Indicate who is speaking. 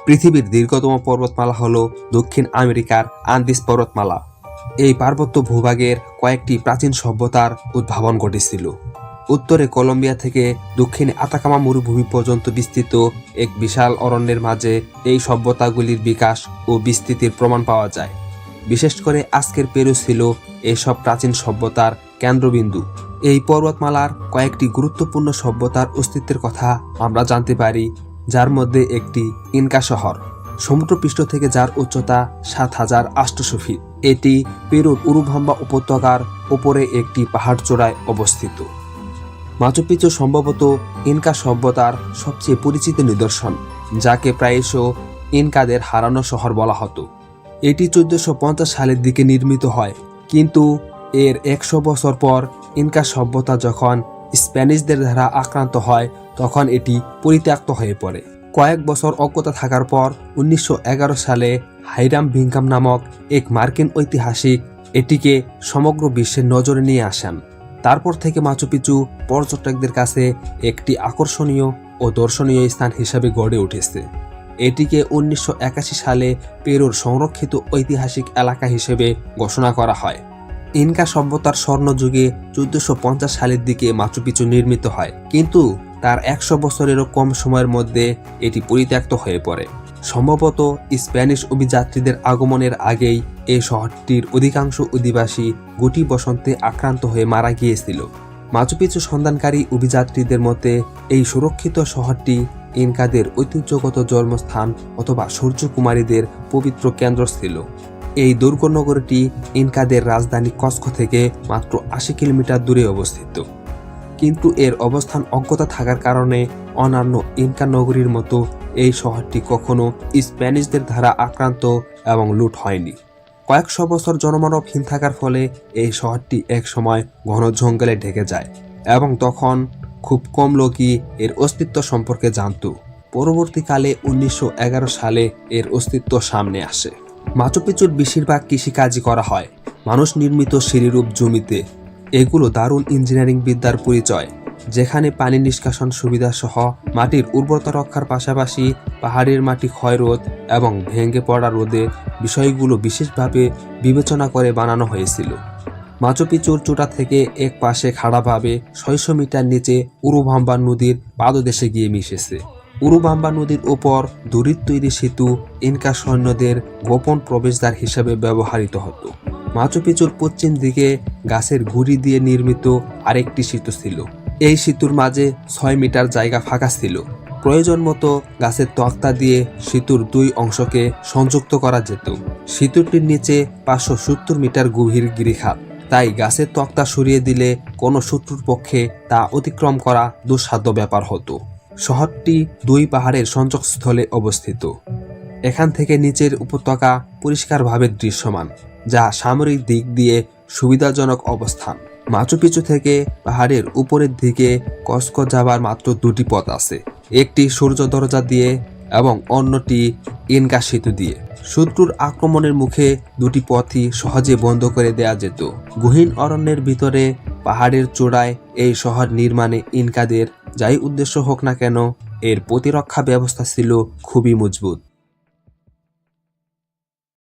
Speaker 1: পৃথিবীর দীর্ঘতম পর্বতমালা হল দক্ষিণ আমেরিকার আন্দিজ পর্বতমালা। এই পার্বত্য ভূভাগের কয়েকটি প্রাচীন সভ্যতার উদ্ভাবন ঘটেছিল। উত্তরে কলম্বিয়া থেকে দক্ষিণে আতাকামা মরুভূমি পর্যন্ত বিস্তৃত এক বিশাল অরণ্যের মাঝে এই সভ্যতাগুলির বিকাশ ও বিস্তৃতির প্রমাণ পাওয়া যায়। বিশেষ করে আজকের পেরু ছিল এসব প্রাচীন সভ্যতার কেন্দ্রবিন্দু। এই পর্বতমালার কয়েকটি গুরুত্বপূর্ণ সভ্যতার অস্তিত্বের কথা আমরা জানতে পারি, যার মধ্যে একটি ইনকা শহর, সমুদ্রপৃষ্ঠ থেকে যার উচ্চতা ৭,৮০০ ফিট। এটি পেরুর উরুবাম্বা উপত্যকার উপরে একটি পাহাড় চূড়ায় অবস্থিত। মাচু পিচু সম্ভবত ইনকা সভ্যতার সবচেয়ে পরিচিত নিদর্শন, যাকে প্রায়শ ইনকাদের হারানো শহর বলা হতো। এটি ১৪৫০ সালের দিকে নির্মিত হয়, কিন্তু এর ১০০ বছর পর ইনকা সভ্যতা যখন স্প্যানিশদের দ্বারা আক্রান্ত হয়, তখন এটি পরিত্যক্ত হয়ে পড়ে। কয়েক বছর অজ্ঞতা থাকার পর ১৯১১ সালে হাইরাম বিংকাম নামক এক মার্কিন ঐতিহাসিক এটিকে সমগ্র বিশ্বের নজরে নিয়ে আসেন। তারপর থেকে মাচু পিচু পর্যটকদের কাছে একটি আকর্ষণীয় ও দর্শনীয় স্থান হিসেবে গড়ে উঠেছে। এটিকে ১৯৮১ সালে পেরুর সংরক্ষিত ঐতিহাসিক এলাকা হিসেবে ঘোষণা করা হয়। ইনকা সভ্যতার স্বর্ণযুগে ১৪৫০ সালের দিকে মাচু পিচু নির্মিত হয়, কিন্তু তার ১০০ বছরেরও কম সময়ের মধ্যে এটি পরিত্যক্ত হয়ে পড়ে। সম্ভবত স্প্যানিশ অভিযাত্রীদের আগমনের আগেই এই শহরটির অধিকাংশ অধিবাসী গুটি বসন্তে আক্রান্ত হয়ে মারা গিয়েছিল। মাচু পিচু সন্ধানকারী অভিযাত্রীদের মতে এই সুরক্ষিত শহরটি ইনকাদের ঐতিহ্যগত জন্মস্থান অথবা সূর্যকুমারীদের পবিত্র কেন্দ্র ছিল। এই দুর্গ নগরীটি ইনকাদের রাজধানী কস্কো থেকে মাত্র ৮০ কিলোমিটার দূরে অবস্থিত, কিন্তু এর অবস্থান অজ্ঞতা থাকার কারণে অন্যান্য ইনকা নগরীর মতো এই শহরটি কখনো স্প্যানিশদের দ্বারা আক্রান্ত এবং লুট হয়নি। কয়েকশো বছর জনমানবহীন থাকার ফলে এই শহরটি একসময় ঘন জঙ্গলে ঢেকে যায় এবং তখন খুব কম লোকই এর অস্তিত্ব সম্পর্কে জানত। পরবর্তীকালে ১৯১১ সালে এর অস্তিত্ব সামনে আসে। মাচু পিচুর বেশিরভাগ কৃষিকাজই করা হয় মানুষ নির্মিত সিঁড়িরূপ জমিতে। এগুলো দারুণ ইঞ্জিনিয়ারিং বিদ্যার পরিচয়, যেখানে পানি নিষ্কাশন সুবিধা সহ মাটির উর্বরতা রক্ষার পাশাপাশি পাহাড়ের মাটি ক্ষয়রোধ এবং ভেঙে পড়া রোধে বিষয়গুলো বিশেষভাবে বিবেচনা করে বানানো হয়েছিল। মাচু পিচুর চূড়া থেকে এক পাশে খাড়াভাবে ৬০০ মিটার নিচে উরুবাম্বা নদীর পাদদেশে গিয়ে মিশেছে। উরুবাম্বা নদীর ওপর দড়ির তৈরি সেতু ইনকা সৈন্যদের গোপন প্রবেশদ্বার হিসেবে ব্যবহৃত হতো। মাচু পিচুর পশ্চিম দিকে গাছের গুড়ি দিয়ে নির্মিত আরেকটি সেতু ছিল। এই সেতুর মাঝে ৬ মিটার জায়গা ফাঁকা ছিল। প্রয়োজন মতো গাছের তক্তা দিয়ে সেতুর দুই অংশকে সংযুক্ত করা যেত। সেতুটির নিচে ৫৭০ মিটার গভীর গিরিখাত, তাই গাছের তক্তা সরিয়ে দিলে কোনো শত্রুর পক্ষে তা অতিক্রম করা দুঃসাধ্য ব্যাপার হতো। শহরটি দুই পাহাড়ের সংযোগস্থলে অবস্থিত। এখান থেকে নিচের উপত্যকা পরিষ্কারভাবে দৃশ্যমান, যা সামরিক দিক দিয়ে সুবিধাজনক অবস্থান। মাচু পিচু থেকে পাহাড়ের উপরের দিকে কস্কো যাবার মাত্র দুটি পথ আছে, একটি সূর্য দরজা দিয়ে এবং অন্যটি ইনকা সেতু দিয়ে। শত্রুর আক্রমণের মুখে দুটি পথই সহজে বন্ধ করে দেয়া যেত। গহীন অরণ্যের ভিতরে পাহাড়ের চূড়ায় এই শহর নির্মাণে ইনকাদের যাই উদ্দেশ্য হোক না কেন, এর প্রতিরক্ষা ব্যবস্থা ছিল খুবই মজবুত।